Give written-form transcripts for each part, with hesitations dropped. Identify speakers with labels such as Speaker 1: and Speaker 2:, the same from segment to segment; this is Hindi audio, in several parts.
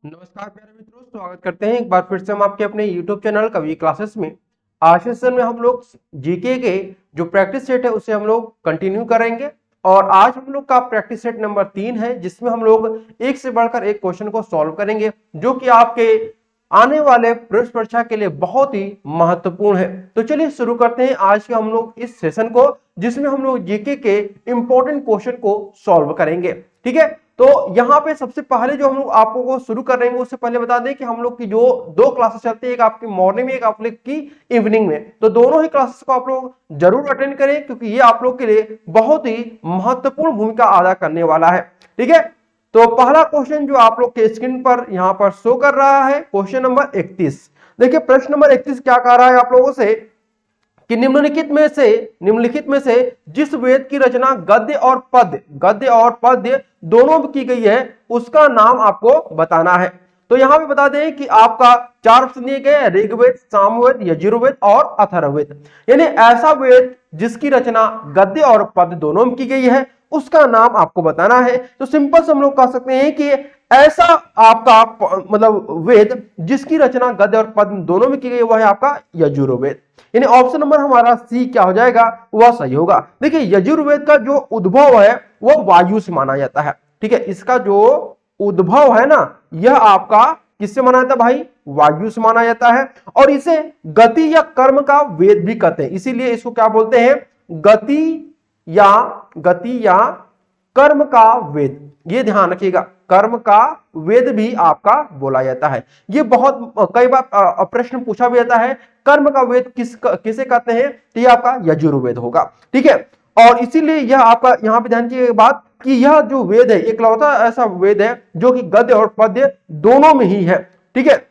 Speaker 1: नमस्कार प्यारे मित्रों, स्वागत करते हैं एक बार फिर से हम आपके अपने YouTube चैनल कवि क्लासेस में। आज के सेशन में हम लोग जीके के जो प्रैक्टिस सेट है उसे हम लोग कंटिन्यू करेंगे और आज हम लोग का प्रैक्टिस सेट नंबर 3 है, जिसमें हम लोग एक से बढ़कर एक क्वेश्चन को सॉल्व करेंगे जो कि आपके आने वाले प्रवेश परीक्षा के लिए बहुत ही महत्वपूर्ण है। तो चलिए शुरू करते हैं आज के हम लोग इस सेशन को, जिसमें हम लोग जीके के इंपॉर्टेंट क्वेश्चन को सॉल्व करेंगे। ठीक है, तो यहाँ पे सबसे पहले जो हम लोग आपको को शुरू कर रहे हैं उससे पहले बता दें कि हम लोग की जो दो क्लासेस चलती है, एक आपकी मॉर्निंग में, एक आप लोग की इवनिंग में, तो दोनों ही क्लासेस को आप लोग जरूर अटेंड करें क्योंकि ये आप लोग के लिए बहुत ही महत्वपूर्ण भूमिका अदा करने वाला है। ठीक है, तो पहला क्वेश्चन जो आप लोग के स्क्रीन पर यहाँ पर शो कर रहा है, क्वेश्चन नंबर 31। देखिए प्रश्न नंबर 31 क्या कह रहा है आप लोगों से कि निम्नलिखित में से जिस वेद की रचना गद्य और पद्य दोनों की गई है उसका नाम आपको बताना है। तो यहां पे बता दें कि आपका 4 ऑप्शन दिए गए हैं, ऋग्वेद, सामवेद, यजुर्वेद और अथर्ववेद। यानी ऐसा वेद जिसकी रचना गद्य और पद्य दोनों में की गई है उसका नाम आपको बताना है। तो सिंपल से हम लोग कह सकते हैं कि ऐसा आपका मतलब वेद जिसकी रचना गद्य और पद्य दोनों में की गई वह है आपका यजुर्वेद। यानी ऑप्शन नंबर हमारा सी क्या हो जाएगा, वह सही होगा। देखिए यजुर्वेद का जो उद्भव है वह वायु से माना जाता है। ठीक है, इसका जो उद्भव है ना यह आपका किससे माना जाता है भाई, वायु से माना जाता है। और इसे गति या कर्म का वेद भी कहते हैं, इसीलिए इसको क्या बोलते हैं, गति या कर्म का वेद। ये ध्यान रखिएगा, कर्म का वेद भी आपका बोला जाता है। ये बहुत कई बार प्रश्न पूछा भी जाता है, कर्म का वेद किसे कहते हैं, तो ये आपका यजुर्वेद होगा। ठीक है, और इसीलिए यह आपका यहाँ पे ध्यान की बात कि यह जो वेद है इकलौता ऐसा वेद है जो कि गद्य और पद्य दोनों में ही है। ठीक है,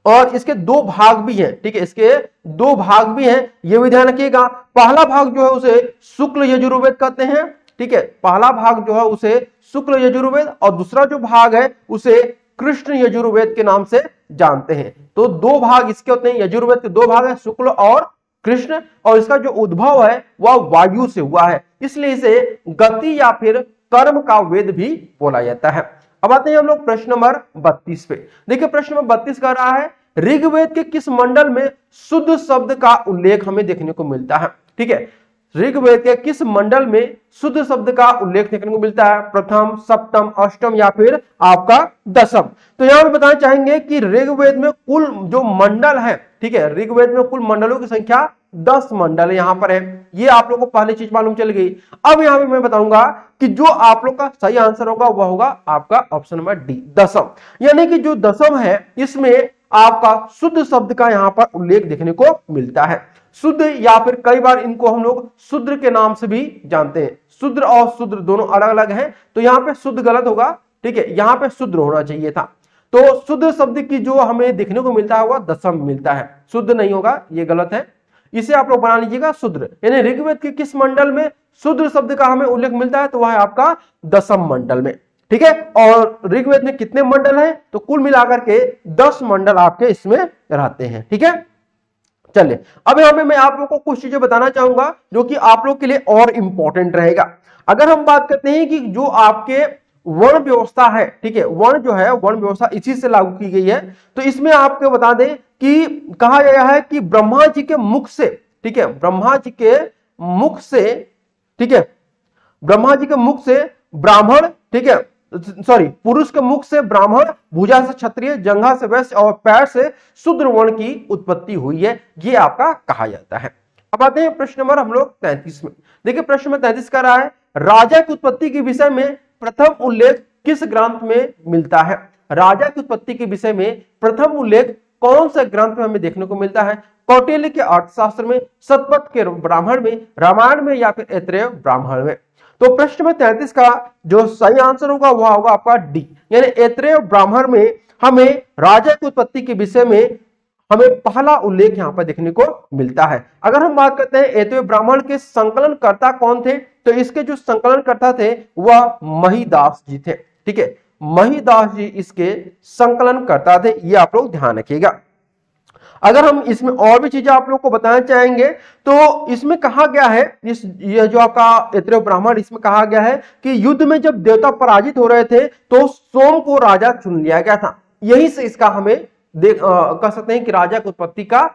Speaker 1: और इसके दो भाग भी हैं। ठीक है, इसके दो भाग भी हैं, यह भी ध्यान रखिएगा। पहला भाग जो है उसे शुक्ल यजुर्वेद कहते हैं। ठीक है, पहला भाग जो है उसे शुक्ल यजुर्वेद और दूसरा जो भाग है उसे कृष्ण यजुर्वेद के नाम से जानते हैं। तो दो भाग इसके होते हैं, यजुर्वेद के दो भाग है, शुक्ल और कृष्ण, और इसका जो उद्भव है वह वायु से हुआ है, इसलिए इसे गति या फिर कर्म का वेद भी बोला जाता है। अब आते हैं हम लोग प्रश्न नंबर 32 पे। देखिए प्रश्न नंबर 32 कह रहा है, ऋग्वेद के किस मंडल में शुद्ध शब्द का उल्लेख हमें देखने को मिलता है। ठीक है, ऋग्वेद के किस मंडल में शुद्ध शब्द का उल्लेख देखने को मिलता है, प्रथम, सप्तम, अष्टम या फिर आपका दशम। तो यहां पे बताना चाहेंगे कि ऋग्वेद में कुल जो मंडल है, ठीक है, ऋग्वेद में कुल मंडलों की संख्या 10 मंडल यहां पर है। ये आप लोगों को पहले चीज मालूम चल गई। अब यहां पे मैं बताऊंगा कि जो आप लोग का सही आंसर होगा वह होगा आपका ऑप्शन नंबर डी, दशम। यानी कि जो दशम है इसमें आपका शुद्ध शब्द का यहां पर उल्लेख देखने को मिलता है। शुद्ध या फिर कई बार इनको हम लोग शूद्र के नाम से भी जानते हैं। शूद्र और शूद्र दोनों अलग अलग हैं, तो यहां पे शुद्ध गलत होगा। ठीक है, यहां पे शूद्र होना चाहिए था। तो शुद्ध शब्द की जो हमें देखने को मिलता है वह दशम मिलता है, शुद्ध नहीं होगा, ये गलत है। इसे आप लोग बना लीजिएगा शुद्र। यानी ऋग्वेद के किस मंडल में शुद्र शब्द का हमें उल्लेख मिलता है, तो वह है आपका दशम मंडल में। ठीक है, और ऋग्वेद में कितने मंडल हैं, तो कुल मिलाकर के 10 मंडल आपके इसमें रहते हैं। ठीक है, चलिए अब यहां पे मैं आप लोगों को कुछ चीजें बताना चाहूंगा जो कि आप लोग के लिए और इंपॉर्टेंट रहेगा। अगर हम बात करते हैं कि जो आपके वर्ण व्यवस्था है, ठीक है, वर्ण जो है वर्ण व्यवस्था इसी से लागू की गई है, तो इसमें आपको बता दें कि कहा गया है कि ब्रह्मा जी के मुख से, ठीक है, ब्रह्मा जी के मुख से, ठीक है, ब्रह्मा जी के मुख से ब्राह्मण, ठीक है, सॉरी, पुरुष के मुख से ब्राह्मण, भुजा से क्षत्रिय, जंघा से वैश्य और पैर से शूद्र वर्ण की उत्पत्ति हुई है, ये आपका कहा जाता है। अब आते हैं प्रश्न नंबर हम लोग 33 में। देखिए प्रश्न नंबर 33 का रहा है, राजा की उत्पत्ति के विषय में प्रथम उल्लेख किस ग्रंथ में मिलता है। राजा की उत्पत्ति के विषय में प्रथम उल्लेख कौन सा ग्रंथ में हमें देखने को मिलता है, कौटिल्य के अर्थशास्त्र में, शतपथ के ब्राह्मण में, रामायण में या फिर ऐत्रेय ब्राह्मण में। तो प्रश्न में 33 का जो सही आंसर होगा वह होगा आपका डी, यानी ऐत्रेय ब्राह्मण में हमें राजा की उत्पत्ति के विषय में हमें पहला उल्लेख यहां पर देखने को मिलता है। अगर हम बात करते हैं ऐत्रेय ब्राह्मण के संकलनकर्ता कौन थे, तो इसके जो संकलनकर्ता थे वह महिदास जी थे। ठीक है, महिदास जी इसके संकलनकर्ता थे, ये आप लोग ध्यान रखिएगा। अगर हम इसमें और भी चीजें आप लोग को बताना चाहेंगे तो इसमें कहा गया है, ये जो आपका ऐत्रेय ब्राह्मण, इसमें कहा गया है कि युद्ध में जब देवता पराजित हो रहे थे तो सोम को राजा चुन लिया गया था। यही से इसका हमें कह सकते हैं कि राजा की उत्पत्ति का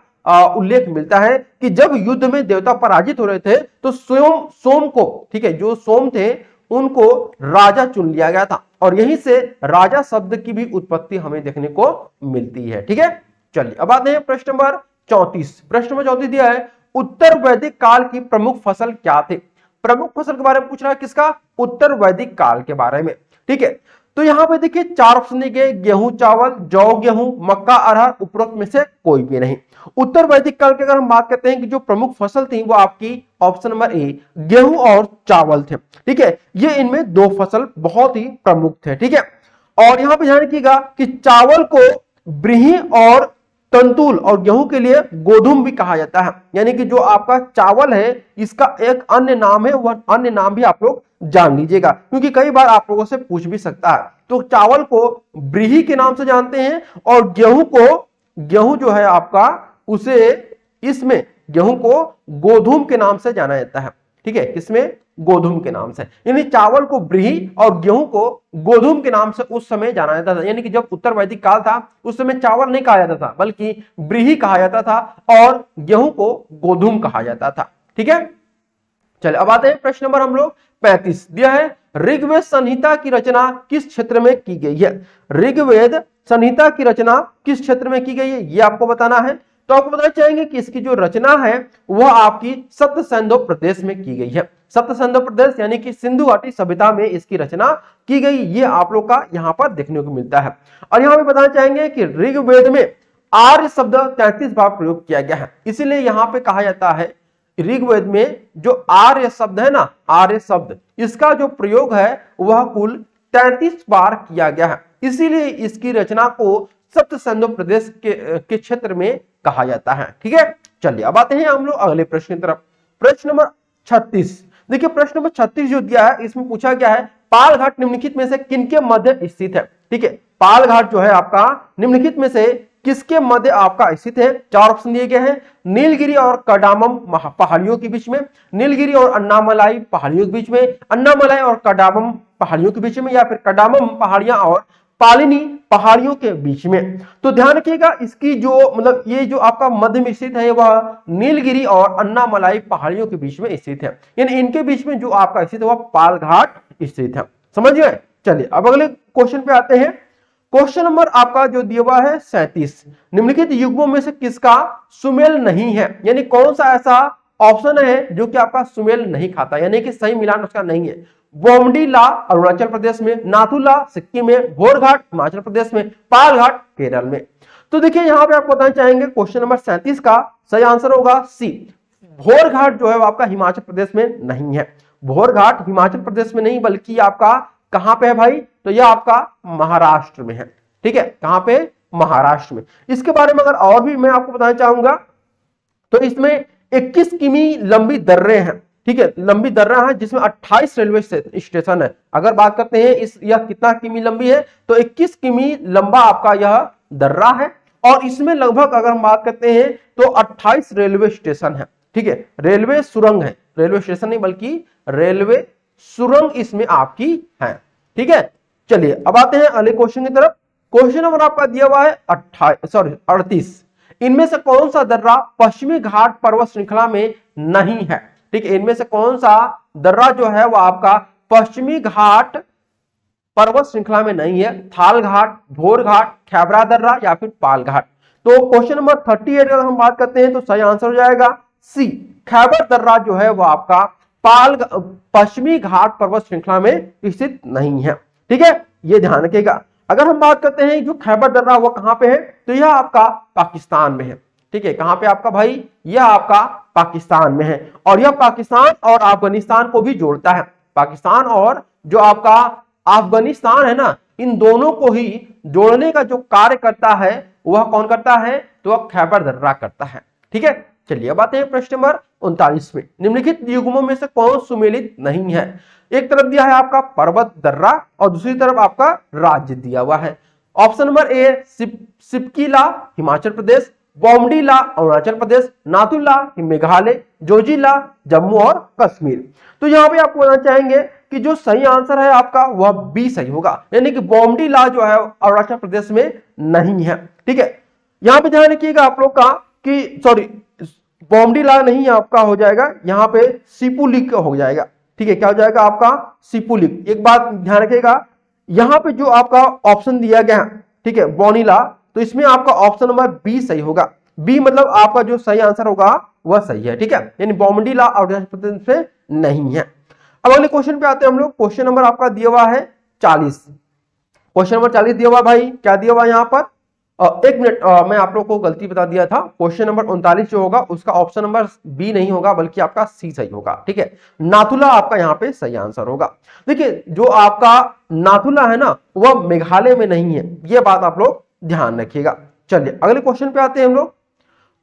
Speaker 1: उल्लेख मिलता है कि जब युद्ध में देवता पराजित हो रहे थे तो स्वयं सोम को, ठीक है, जो सोम थे उनको राजा चुन लिया गया था और यहीं से राजा शब्द की भी उत्पत्ति हमें देखने को मिलती है। ठीक है, चलिए अब आते हैं प्रश्न नंबर 34। प्रश्न नंबर 34 दिया है, उत्तर वैदिक काल की प्रमुख फसल क्या थे? प्रमुख फसल के बारे में पूछ रहा है, किसका? उत्तर वैदिक काल के बारे में। ठीक है, तो यहां पे देखिए 4 ऑप्शन दिए गए, गेहूं चावल, जौ गेहूं, मक्का अरहर, उपरोक्त में से कोई भी नहीं। उत्तर वैदिक काल की अगर हम बात करते हैं कि जो प्रमुख फसल थी वो आपकी ऑप्शन नंबर ए गेहूं और चावल थे। ठीक है, ये इनमें 2 फसल बहुत ही प्रमुख थे। ठीक है, और यहां पे ध्यान रखिएगा कि चावल को ब्रीही और तंतुल और गेहूं के लिए गोधूम भी कहा जाता है, यानी कि जो आपका चावल है इसका एक अन्य नाम है, वह अन्य नाम भी आप लोग जान लीजिएगा क्योंकि कई बार आप लोगों से पूछ भी सकता है। तो चावल को ब्रीही के नाम से जानते हैं और गेहूं जो है आपका उसे इसमें गेहूं को गोधूम के नाम से जाना जाता है। ठीक है, किसमें? गोधूम के नाम से, यानी चावल को ब्रीही और गेहूं को गोधूम के नाम से उस समय जाना जाता था। यानी कि जब उत्तर वैदिक काल था उस समय चावल नहीं कहा जाता था बल्कि ब्रीही कहा जाता था और गेहूं को गोधूम कहा जाता था। ठीक है, चलिए अब आते हैं प्रश्न नंबर हम लोग 35 दिया है, ऋग्वेद संहिता की रचना किस क्षेत्र में की गई है? ऋग्वेद संहिता की रचना किस क्षेत्र में की गई है ये आपको बताना है। तो आपको बताना चाहेंगे कि इसकी जो रचना है वह आपकी सप्त सिंधु प्रदेश में की गई है। सप्त सिंधु प्रदेश यानी कि सिंधु घाटी सभ्यता में इसकी रचना की गई, ये आप लोग का यहां पर देखने को मिलता है। और यहां पे बताना चाहेंगे कि ऋग्वेद में आर्य शब्द 33 बार प्रयोग किया गया है, इसीलिए यहां पे कहा जाता है ऋग्वेद में जो आर्य शब्द है ना, आर्य शब्द, इसका जो प्रयोग है वह कुल 33 बार किया गया है, इसीलिए इसकी रचना को सप्त सिंधु प्रदेश के क्षेत्र में कहा जाता है। ठीक है, चलिए अब आते हैं हम लोग अगले प्रश्न की तरफ। प्रश्न नंबर 36 देखिए, प्रश्न नंबर 36 जो दिया है इसमें पूछा गया है पाल घाट निम्नलिखित में से किनके मध्य स्थित है? ठीक है, पाल घाट जो है आपका निम्नलिखित में से किसके मध्य आपका स्थित है? 4 ऑप्शन दिए गए हैं, नीलगिरी और कडामम पहाड़ियों के बीच में, नीलगिरी और अन्नामलाई पहाड़ियों के बीच में, अन्नामलाई और कडामम पहाड़ियों के बीच में, या फिर कडामम पहाड़ियां और पालिनी पहाड़ियों के बीच में। तो ध्यान रखिएगा इसकी जो मतलब ये जो आपका मध्य में स्थित है वह नीलगिरी और अन्नामलाई पहाड़ियों के बीच में स्थित है, यानी इनके बीच में जो आपका स्थित है वह पाल घाट स्थित है। समझ गए? चलिए अब अगले क्वेश्चन पे आते हैं। क्वेश्चन नंबर आपका जो दिया हुआ है 37, निम्नलिखित युग्मों में से किसका सुमेल नहीं है? यानी कौन सा ऐसा ऑप्शन है जो कि आपका सुमेल नहीं खाता, यानी कि सही मिलान उसका नहीं है? बोमडीला अरुणाचल प्रदेश में, नाथुला सिक्किम में, भोरघाट हिमाचल प्रदेश में, पालघाट केरल में। तो देखिए यहां पे आपको बताना चाहेंगे क्वेश्चन नंबर 37 का सही आंसर होगा सी, भोरघाट जो है वो आपका हिमाचल प्रदेश में नहीं है। भोरघाट हिमाचल प्रदेश में नहीं बल्कि आपका कहां पे है भाई? तो यह आपका महाराष्ट्र में है। ठीक है, कहां पे? महाराष्ट्र में। इसके बारे में अगर और भी मैं आपको बताना चाहूंगा तो इसमें 21 किमी लंबी दर्रे हैं। ठीक है, लंबी दर्रा है जिसमें 28 रेलवे स्टेशन है। अगर बात करते हैं इस यह कितना किमी लंबी है तो 21 किमी लंबा आपका यह दर्रा है और इसमें लगभग अगर हम बात करते हैं तो 28 रेलवे स्टेशन है। ठीक है, रेलवे सुरंग है, रेलवे स्टेशन नहीं बल्कि रेलवे सुरंग इसमें आपकी है। ठीक है, चलिए अब आते हैं अगले क्वेश्चन की तरफ। क्वेश्चन नंबर आपका दिया हुआ है 38, इनमें से कौन सा दर्रा पश्चिमी घाट पर्वत श्रृंखला में नहीं है? ठीक है, इनमें से कौन सा दर्रा जो है वो आपका पश्चिमी घाट पर्वत श्रृंखला में नहीं है? थाल घाट, भोर घाट, खैबरा दर्रा या फिर पाल घाट। तो क्वेश्चन नंबर 38 अगर हम बात करते हैं तो सही आंसर हो जाएगा सी, खैबर दर्रा जो है वो आपका पश्चिमी घाट पर्वत श्रृंखला में स्थित नहीं है। ठीक है, ये ध्यान रखिएगा। अगर हम बात करते हैं जो खैबर दर्रा वो कहां पे है तो यह आपका पाकिस्तान में है। ठीक है, कहां पे आपका भाई? यह आपका पाकिस्तान में है और यह पाकिस्तान और अफगानिस्तान को भी जोड़ता है। पाकिस्तान और जो आपका अफगानिस्तान है ना, इन दोनों को ही जोड़ने का जो कार्य करता है वह कौन करता है? तो वह खैबर दर्रा करता है। ठीक है, चलिए अब आते हैं प्रश्न नंबर 39 में। निम्नलिखित युग्मों में से कौन सुमेलित नहीं है? एक तरफ दिया है आपका पर्वत दर्रा और दूसरी तरफ आपका राज्य दिया हुआ है। Option number A Shipkila Himachal Pradesh, Bomdila Arunachal Pradesh, Nathula Meghalaya, Zoji La Jammu और कश्मीर। तो यहां पे आपको बताना चाहेंगे कि जो सही आंसर है आपका वह बी सही होगा, यानी कि बॉम्बडी लॉ जो है अरुणाचल प्रदेश में नहीं है। ठीक है, यहां पे ध्यान रखिएगा आप लोग का कि सॉरी बॉम्बडी लॉ नहीं आपका हो जाएगा, यहाँ पे सिपुलिक हो जाएगा। ठीक है, क्या हो जाएगा आपका सिपुलिक। एक बात ध्यान रखिएगा, यहाँ पे जो आपका ऑप्शन दिया गया है, ठीक है, बोनिला, तो इसमें आपका ऑप्शन नंबर बी सही होगा। बी मतलब आपका जो सही आंसर होगा वह सही है। ठीक है, यानी बॉम्बडी लॉ अरुणाचल प्रदेश से नहीं है। अब अगले क्वेश्चन पे आते हैं हम लोग। क्वेश्चन नंबर आपका दिया हुआ है 40। क्वेश्चन नंबर 40 दिया हुआ भाई, क्या दिया हुआ यहाँ पर, एक मिनट, मैं आप लोग को गलती बता दिया था। क्वेश्चन नंबर 39 जो होगा उसका ऑप्शन नंबर बी नहीं होगा बल्कि आपका सी सही होगा। ठीक है, नाथुला आपका यहाँ पे सही आंसर होगा। देखिए जो आपका नाथुला है ना वह मेघालय में नहीं है, यह बात आप लोग ध्यान रखिएगा। चलिए अगले क्वेश्चन पे आते हैं हम लोग।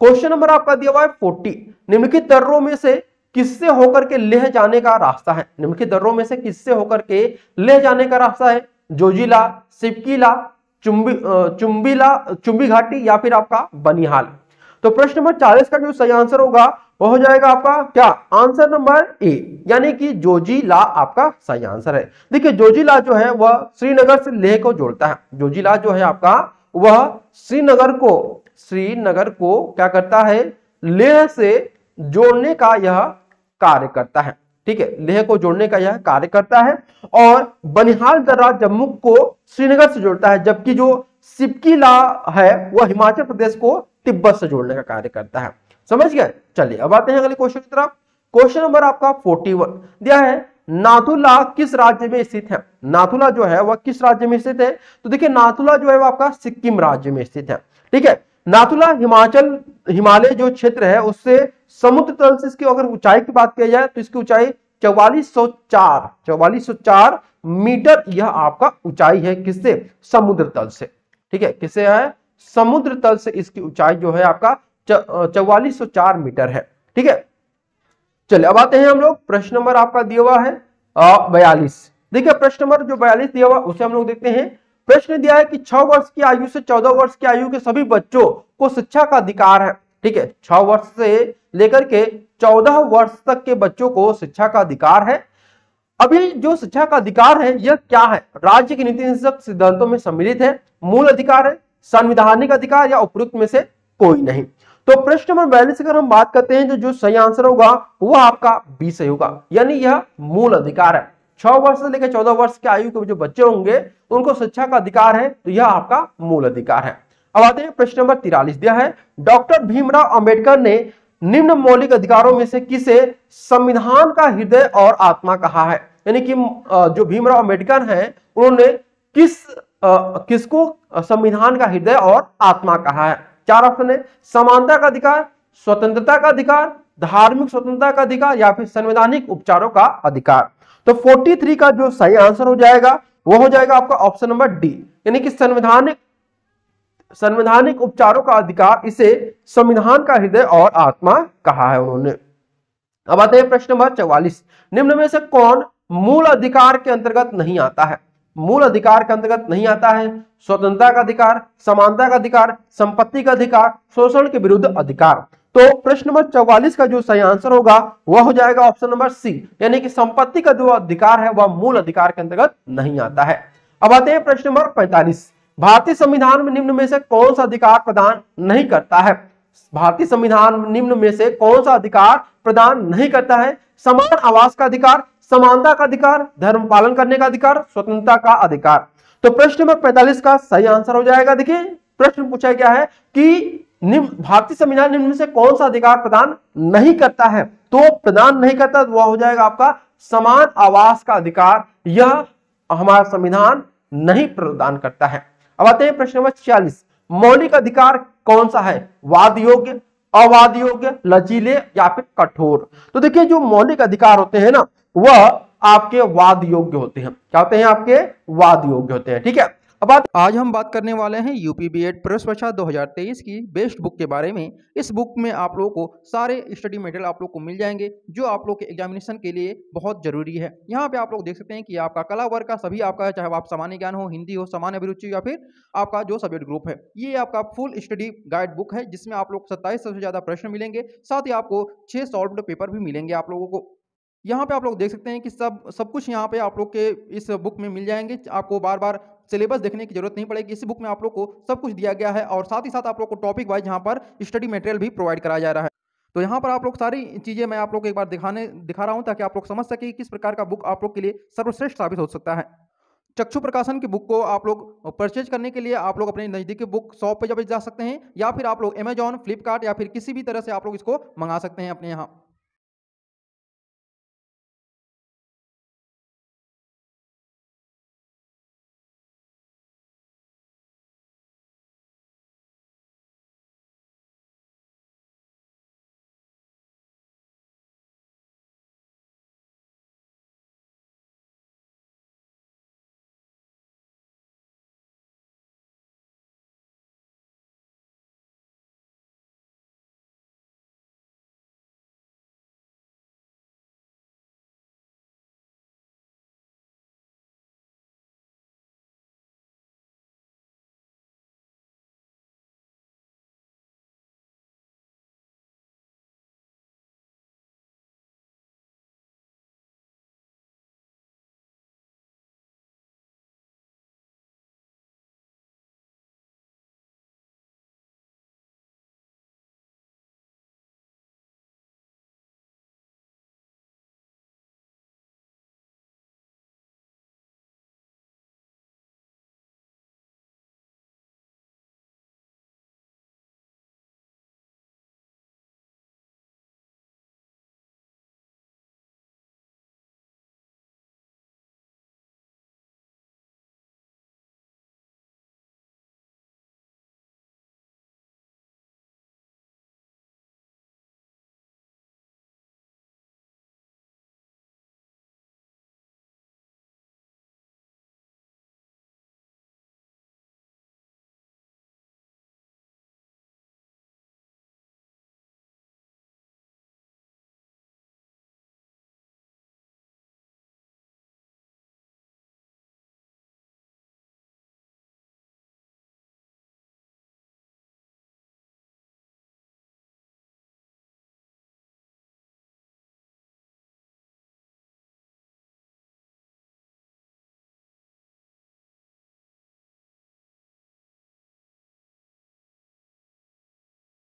Speaker 1: क्वेश्चन नंबर आपका दिया हुआ है 40। निम्नलिखित दर्रों में से किससे होकर के लेह जाने का रास्ता है? निम्नलिखित दर्रों में से किससे होकर के लेह जाने का रास्ता है? जोजिला, सिपकीला, चुंबी घाटी या फिर आपका बनिहाल। तो प्रश्न नंबर 40 का जो सही आंसर होगा वह हो जाएगा आपका क्या, आंसर नंबर ए, यानी कि जोजिला आपका सही आंसर है। देखिए जोजिला जो है वह श्रीनगर से लेह को जोड़ता है। जोजिला जो है आपका वह श्रीनगर को क्या करता है, लेह से जोड़ने का यह कार्य करता है। ठीक है, लेह को जोड़ने का यह कार्य करता है। और बनिहाल दर्रा जम्मू को श्रीनगर से जोड़ता है, जबकि जो सिपकीला है वह हिमाचल प्रदेश को तिब्बत से जोड़ने का कार्य करता है। समझ गए? चलिए अब आते हैं अगले क्वेश्चन की तरफ। क्वेश्चन नंबर आपका 41 दिया है, नाथुला किस राज्य में स्थित है? नाथुला जो है वह किस राज्य में स्थित है? तो देखिए नाथुला जो है वह आपका सिक्किम राज्य में स्थित है। ठीक है, नाथुला हिमालय जो क्षेत्र है उससे समुद्र तल से इसकी अगर ऊंचाई की बात की जाए तो इसकी ऊंचाई 4404 मीटर यह आपका ऊंचाई है। किससे? समुद्र तल से। ठीक है, किससे है? समुद्र तल से इसकी ऊंचाई जो है आपका 4404 मीटर है। ठीक है, चलिए अब आते हैं हम लोग। प्रश्न नंबर आपका दिया हुआ है 42। देखिए प्रश्न नंबर जो 42 दिया हुआ उसे हम लोग देखते हैं। प्रश्न दिया है कि 6 वर्ष की आयु से 14 वर्ष की आयु के सभी बच्चों को शिक्षा का अधिकार है। ठीक है, 6 वर्ष से लेकर के 14 वर्ष तक के बच्चों को शिक्षा का अधिकार है। अब ये जो शिक्षा का अधिकार है यह क्या है? राज्य की नीति सिद्धांतों में सम्मिलित है, मूल अधिकार है, संवैधानिक अधिकार या उपयुक्त में से कोई नहीं। तो प्रश्न नंबर 42 अगर हम बात करते हैं तो जो सही आंसर होगा वह आपका बी सही होगा, यानी यह मूल अधिकार है। 6 वर्ष से लेकर 14 वर्ष की आयु के जो बच्चे होंगे उनको शिक्षा का अधिकार है, तो यह आपका मूल अधिकार है। अब आते हैं प्रश्न नंबर 43 दिया है, डॉक्टर भीमराव अंबेडकर ने निम्न मौलिक अधिकारों में से किसे संविधान का हृदय और आत्मा कहा है? यानी कि जो भीमराव अंबेडकर हैं उन्होंने किसको संविधान का हृदय और आत्मा कहा है? 4 ऑप्शन है, समानता का अधिकार, स्वतंत्रता का अधिकार, धार्मिक स्वतंत्रता का अधिकार या फिर संवैधानिक उपचारों का अधिकार। तो 43 का जो सही आंसर हो जाएगा वो हो जाएगा आपका ऑप्शन नंबर डी, यानी कि संवैधानिक उपचारों का अधिकार, इसे संविधान का हृदय और आत्मा कहा है उन्होंने। अब आते हैं प्रश्न नंबर 44। निम्न में से कौन मूल अधिकार के अंतर्गत नहीं आता है? मूल अधिकार के अंतर्गत नहीं आता है स्वतंत्रता का अधिकार, समानता का अधिकार, संपत्ति का अधिकार, शोषण के विरुद्ध अधिकार। तो प्रश्न नंबर 44 का जो सही आंसर होगा वह हो जाएगा ऑप्शन नंबर सी, यानी कि संपत्ति का जो अधिकार है वह मूल अधिकार के अंतर्गत नहीं आता है। अब आते हैं प्रश्न नंबर 45। भारतीय संविधान में निम्न में से कौन सा अधिकार प्रदान नहीं करता है? भारतीय संविधान निम्न में से कौन सा अधिकार प्रदान नहीं करता है? समान आवास का अधिकार, समानता का अधिकार, धर्म पालन करने का अधिकार, स्वतंत्रता का अधिकार। तो प्रश्न नंबर 45 का सही आंसर हो जाएगा, देखिए प्रश्न पूछा गया है कि भारतीय संविधान निम्न में से कौन सा अधिकार प्रदान नहीं करता है, तो प्रदान नहीं करता तो वह हो जाएगा आपका समान आवास का अधिकार, यह हमारा संविधान नहीं प्रदान करता है। अब आते हैं प्रश्न नंबर 46। मौलिक अधिकार कौन सा है? वाद योग्य, अवाद योग्य, लचीले या फिर कठोर। तो देखिए जो मौलिक अधिकार होते हैं ना वह आपके वाद योग्य होते हैं। क्या होते हैं? आपके वाद योग्य होते हैं। ठीक है, अब आज हम बात करने वाले हैं यूपी बीएड प्रवेश परीक्षा 2023 की बेस्ट बुक के बारे में। इस बुक में आप लोगों को सारे स्टडी मटेरियल आप लोग को मिल जाएंगे जो आप लोग के एग्जामिनेशन के लिए बहुत जरूरी है। यहाँ पे आप लोग देख सकते हैं कि आपका कला वर्ग का सभी आपका है, चाहे आप सामान्य ज्ञान हो, हिंदी हो, सामान्य अभिरुचि या फिर आपका जो सब्जेक्ट ग्रुप है, ये आपका फुल स्टडी गाइड बुक है जिसमें आप लोग 27 से ज्यादा प्रश्न मिलेंगे, साथ ही आपको 6 सॉल्व्ड पेपर भी मिलेंगे आप लोगों को।
Speaker 2: यहाँ पे आप लोग देख सकते हैं कि सब कुछ यहाँ पे आप लोग के इस बुक में मिल जाएंगे। आपको बार बार सिलेबस देखने की जरूरत नहीं पड़ेगी। इस बुक में आप लोग को सब कुछ दिया गया है और साथ ही साथ आप लोग को टॉपिक वाइज यहाँ पर स्टडी मटेरियल भी प्रोवाइड कराया जा रहा है। तो यहाँ पर आप लोग सारी चीज़ें मैं आप लोग को एक बार दिखा रहा हूँ ताकि आप लोग समझ सके कि किस प्रकार का बुक आप लोग के लिए सर्वश्रेष्ठ साबित हो सकता है। चक्षु प्रकाशन की बुक को आप लोग परचेज करने के लिए आप लोग अपने नज़दीकी बुक शॉप पे जब जा सकते हैं या फिर आप लोग अमेजॉन, फ्लिपकार्ट या फिर किसी भी तरह से आप लोग इसको मंगा सकते हैं अपने यहाँ।